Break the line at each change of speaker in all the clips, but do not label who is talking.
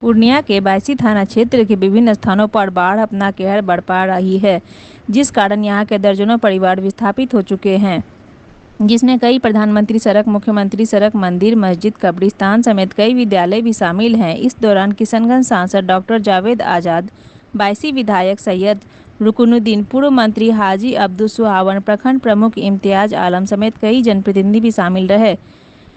पूर्णिया के बायसी थाना क्षेत्र के विभिन्न स्थानों पर बाढ़ अपना कहर बरपा रही है, जिस कारण यहां के दर्जनों परिवार विस्थापित हो चुके हैं, जिसमें कई प्रधानमंत्री सड़क, मुख्यमंत्री सड़क, मंदिर, मस्जिद, कब्रिस्तान समेत कई विद्यालय भी शामिल हैं। इस दौरान किशनगंज सांसद डॉक्टर जावेद आजाद, बायसी विधायक सैयद रुकनुद्दीन, पूर्व मंत्री हाजी अब्दुल सुहावन, प्रखंड प्रमुख इम्तियाज आलम समेत कई जनप्रतिनिधि भी शामिल रहे।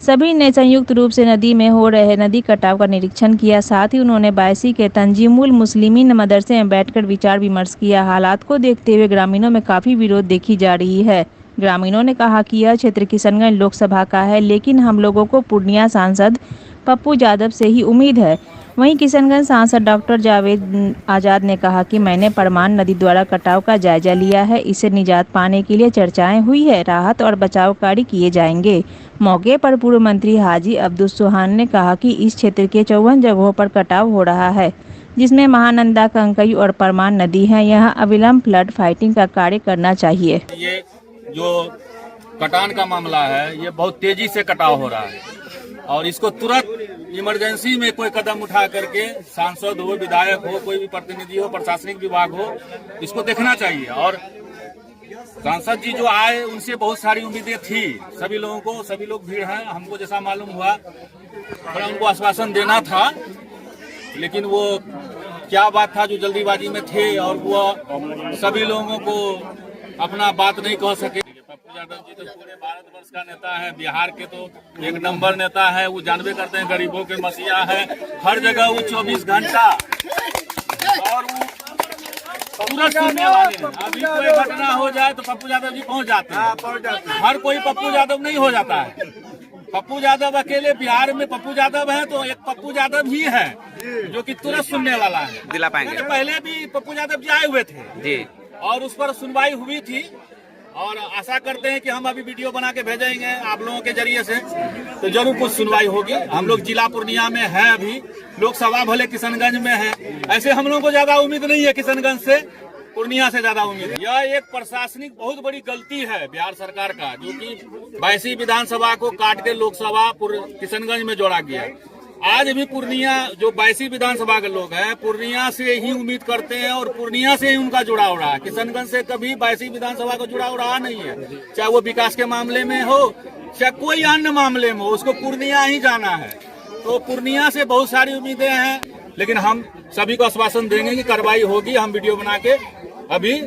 सभी ने संयुक्त रूप से नदी में हो रहे नदी कटाव का निरीक्षण किया। साथ ही उन्होंने बायसी के तंजीमुल मुस्लिमीन मदरसे में बैठकर विचार विमर्श किया। हालात को देखते हुए ग्रामीणों में काफी विरोध देखी जा रही है। ग्रामीणों ने कहा कि यह क्षेत्र किशनगंज लोकसभा का है, लेकिन हम लोगों को पूर्णिया सांसद पप्पू यादव से ही उम्मीद है। वहीं किशनगंज सांसद डॉक्टर जावेद आजाद ने कहा कि मैंने परमान नदी द्वारा कटाव का जायजा लिया है, इससे निजात पाने के लिए चर्चाएं हुई है, राहत और बचाव कार्य किए जाएंगे। मौके पर पूर्व मंत्री हाजी अब्दुल सुहान ने कहा कि इस क्षेत्र के 54 जगहों पर कटाव हो रहा है, जिसमें महानंदा, कंकई और परमान नदी है। यहाँ अविलंब फ्लड फाइटिंग का कार्य करना चाहिए।
ये जो कटान का मामला है, ये बहुत तेजी से कटाव हो रहा है और इसको तुरंत इमरजेंसी में कोई कदम उठा करके सांसद हो, विधायक हो, कोई भी प्रतिनिधि हो, प्रशासनिक विभाग हो, इसको देखना चाहिए। और सांसद जी जो आए उनसे बहुत सारी उम्मीदें थी सभी लोगों को, सभी लोग भीड़ हैं, हमको जैसा मालूम हुआ थोड़ा उनको आश्वासन देना था, लेकिन वो क्या बात था जो जल्दीबाजी में थे और वो सभी लोगों को अपना बात नहीं कह सके। पप्पू यादव जी तो पूरे भारतवर्ष का नेता है, बिहार के तो एक नंबर नेता है, वो जानबे करते हैं गरीबों के मसीहा है, हर जगह वो 24 घंटा और वो तुरंत सुनने वाले हैं। अभी कोई घटना हो जाए तो पप्पू यादव जी पहुंच जाते हैं। हर कोई पप्पू यादव नहीं हो जाता है। पप्पू यादव अकेले बिहार में पप्पू यादव है तो एक पप्पू यादव ही है जो कि तुरंत सुनने वाला है, दिला पाएंगे। पहले भी पप्पू यादव जी आए हुए थे जी और उस पर सुनवाई हुई थी और आशा करते हैं कि हम अभी वीडियो बना के भेजेंगे आप लोगों के जरिए से, तो जरूर कुछ सुनवाई होगी। हम लोग जिला पूर्णिया में है, अभी लोकसभा भले किशनगंज में है, ऐसे हम लोगों को ज्यादा उम्मीद नहीं है किशनगंज से, पूर्णिया से ज्यादा उम्मीद है। यह एक प्रशासनिक बहुत बड़ी गलती है बिहार सरकार का, जो कि बायसी विधानसभा को काट के लोकसभा किशनगंज में जोड़ा गया। आज भी पूर्णिया जो बायसी विधानसभा के लोग हैं पूर्णिया से ही उम्मीद करते हैं और पूर्णिया से ही उनका जुड़ाव रहा है। किशनगंज से कभी बायसी विधानसभा का जुड़ाव रहा नहीं है, चाहे वो विकास के मामले में हो चाहे कोई अन्य मामले में हो, उसको पूर्णिया ही जाना है। तो पूर्णिया से बहुत सारी उम्मीदें हैं, लेकिन हम सभी को आश्वासन देंगे कि कार्रवाई होगी। हम वीडियो बना के अभी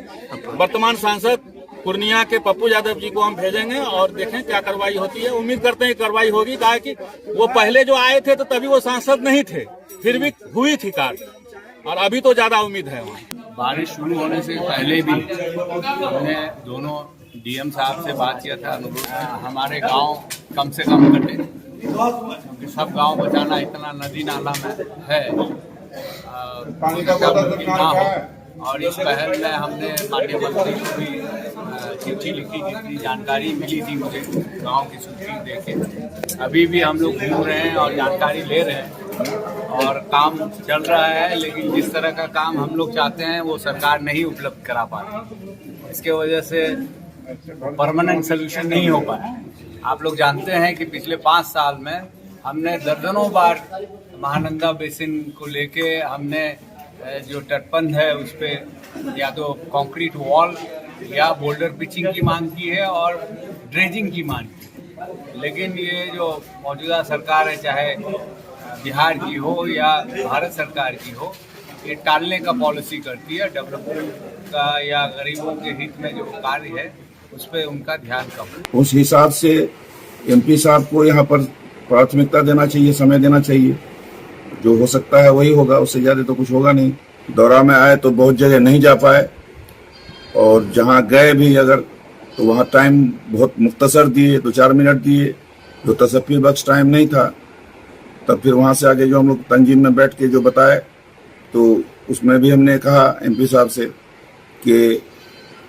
वर्तमान सांसद पूर्णिया के पप्पू यादव जी को हम भेजेंगे और देखें क्या कार्रवाई होती है। उम्मीद करते हैं कार्रवाई होगी, कहा कि वो पहले जो आए थे तो तभी वो सांसद नहीं थे, फिर भी हुई थी कार्य और अभी तो ज्यादा उम्मीद है।
बारिश शुरू होने से पहले भी हमने दोनों डीएम साहब से बात किया था, हमारे गांव कम से कम कटे, क्योंकि सब गांव बचाना इतना नदी नाला में है पानी का ना हो। और इस पहल में हमने माननीय मंत्री को भी चिट्ठी लिखी, जितनी जानकारी मिली थी मुझे गांव की सूची देके। अभी भी हम लोग घूम रहे हैं और जानकारी ले रहे हैं और काम चल रहा है, लेकिन जिस तरह का काम हम लोग चाहते हैं वो सरकार नहीं उपलब्ध करा पा रही। इसके वजह से परमानेंट सोल्यूशन नहीं हो पाया। आप लोग जानते हैं कि पिछले 5 साल में हमने दर्जनों बार महानंदा बेसिन को लेके हमने जो तटबंध है उस पर या तो कंक्रीट वॉल या बोल्डर पिचिंग की मांग की है और ड्रेजिंग की मांग की, लेकिन ये जो मौजूदा सरकार है, चाहे बिहार की हो या भारत सरकार की हो, ये टालने का पॉलिसी करती है। डेवलपमेंट का या गरीबों के हित में जो कार्य है उस पर उनका ध्यान कम।
उस हिसाब से एमपी साहब को यहाँ पर प्राथमिकता देना चाहिए, समय देना चाहिए। जो हो सकता है वही होगा, उससे ज्यादा तो कुछ होगा नहीं। दौरा में आए तो बहुत जगह नहीं जा पाए और जहाँ गए भी अगर तो वहाँ टाइम बहुत मुख्तसर दिए, 2-4 मिनट दिए, जो तसफ़ी बख्श टाइम नहीं था। तब फिर वहाँ से आगे जो हम लोग तंजीम में बैठ के जो बताए तो उसमें भी हमने कहा एमपी साहब से कि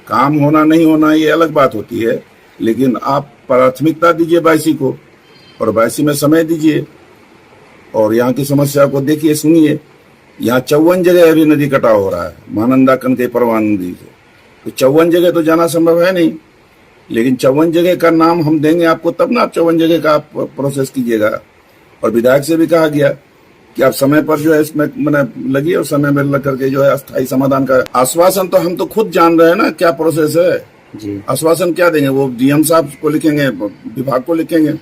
काम होना नहीं होना ये अलग बात होती है, लेकिन आप प्राथमिकता दीजिए बायसी को और बायसी में समय दीजिए और यहाँ की समस्या को देखिए, सुनिए। यहाँ 54 जगह अभी नदी कटाव हो रहा है, महानंदा, कनकई, परमान नदी से। तो 54 जगह तो जाना संभव है नहीं, लेकिन 54 जगह का नाम हम देंगे आपको, तब ना आप 54 जगह का आप प्रोसेस कीजिएगा। और विधायक से भी कहा गया कि आप समय पर जो है इसमें मैंने लगी और समय में लग करके जो है अस्थायी समाधान का आश्वासन तो हम तो खुद जान रहे हैं ना क्या प्रोसेस है
जी।
आश्वासन क्या देंगे? वो डीएम साहब को लिखेंगे, विभाग को लिखेंगे,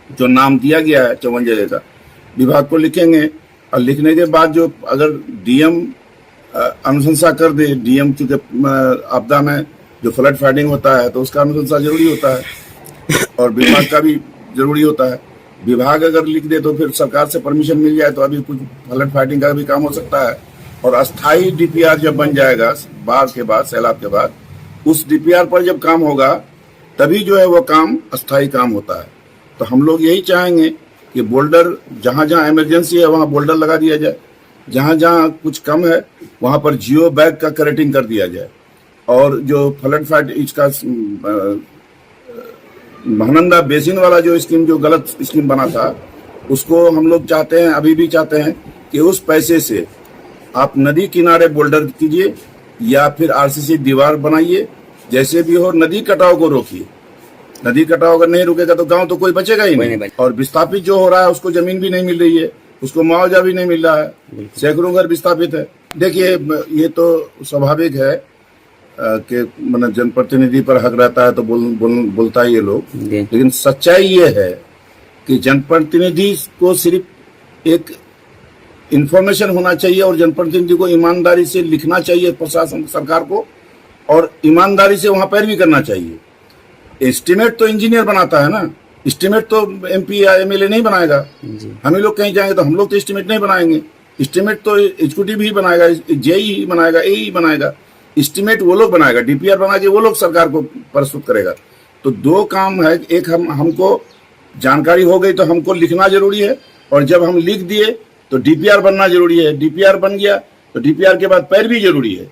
जो नाम दिया गया है 54 जगह का, विभाग को लिखेंगे और लिखने के बाद जो अगर डीएम अनुशंसा कर दे, डीएम चूंकि आपदा में जो फ्लड फाइटिंग होता है तो उसका अनुशंसा जरूरी होता है और विभाग का भी जरूरी होता है। विभाग अगर लिख दे तो फिर सरकार से परमिशन मिल जाए तो अभी कुछ फ्लड फाइटिंग का भी काम हो सकता है। और अस्थाई डीपीआर जब बन जाएगा बाढ़ के बाद, सैलाब के बाद, उस डीपीआर पर जब काम होगा तभी जो है वो काम अस्थाई काम होता है। तो हम लोग यही चाहेंगे कि बोल्डर जहां जहां इमरजेंसी है वहां बोल्डर लगा दिया जाए, जहां जहां कुछ कम है वहां पर जियो बैग का करेटिंग कर दिया जाए और जो फ्लड फाइट इसका महानंदा बेसिन वाला जो स्कीम, जो गलत स्कीम बना था, उसको हम लोग चाहते हैं, अभी भी चाहते हैं कि उस पैसे से आप नदी किनारे बोल्डर कीजिए या फिर आरसीसी दीवार बनाइए, जैसे भी हो नदी कटाव को रोकिए। नदी कटाव अगर नहीं रुकेगा तो गांव तो कोई बचेगा ही नहीं। और विस्थापित जो हो रहा है उसको जमीन भी नहीं मिल रही है, उसको मुआवजा भी नहीं मिल रहा है, सैकड़ों घर विस्थापित है। देखिए ये तो स्वाभाविक है कि मतलब जनप्रतिनिधि पर हक रहता है तो बोलता ही है लोग, लेकिन सच्चाई ये है कि जनप्रतिनिधि को सिर्फ एक इंफॉर्मेशन होना चाहिए और जनप्रतिनिधि को ईमानदारी से लिखना चाहिए प्रशासन सरकार को और ईमानदारी से वहां पैरवी करना चाहिए। एस्टीमेट तो इंजीनियर बनाता है ना, एस्टीमेट तो एमपी या एमएलए नहीं बनाएगा। हम ही लोग कहीं जाएंगे तो हम लोग तो एस्टीमेट नहीं बनाएंगे, एस्टीमेट तो एग्जीक्यूटिव ही बनाएगा, जेई ही बनाएगा, ए ही बनाएगा। एस्टीमेट वो लोग बनाएगा, डीपीआर बना के वो लोग सरकार को प्रस्तुत करेगा। तो दो काम है, एक हमको जानकारी हो गई तो हमको लिखना जरूरी है और जब हम लिख दिए तो डीपीआर बनना जरूरी है। डीपीआर बन गया तो डीपीआर के बाद पैरवी जरूरी है।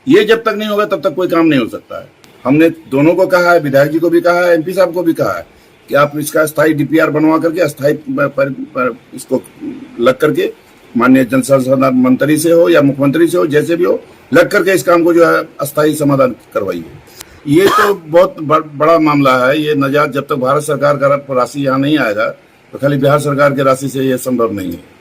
ये जब तक नहीं होगा तब तक कोई काम नहीं हो सकता है। हमने दोनों को कहा है, विधायक जी को भी कहा है, एमपी साहब को भी कहा है कि आप इसका स्थायी डीपीआर बनवा करके अस्थायी पर इसको लग करके माननीय जल संसाधन मंत्री से हो या मुख्यमंत्री से हो, जैसे भी हो, लग करके इस काम को जो है अस्थायी समाधान करवाइए। ये तो बहुत बड़ा मामला है। ये नजात जब तक भारत सरकार का राशि यहाँ नहीं आएगा तो खाली बिहार सरकार की राशि से ये संभव नहीं है।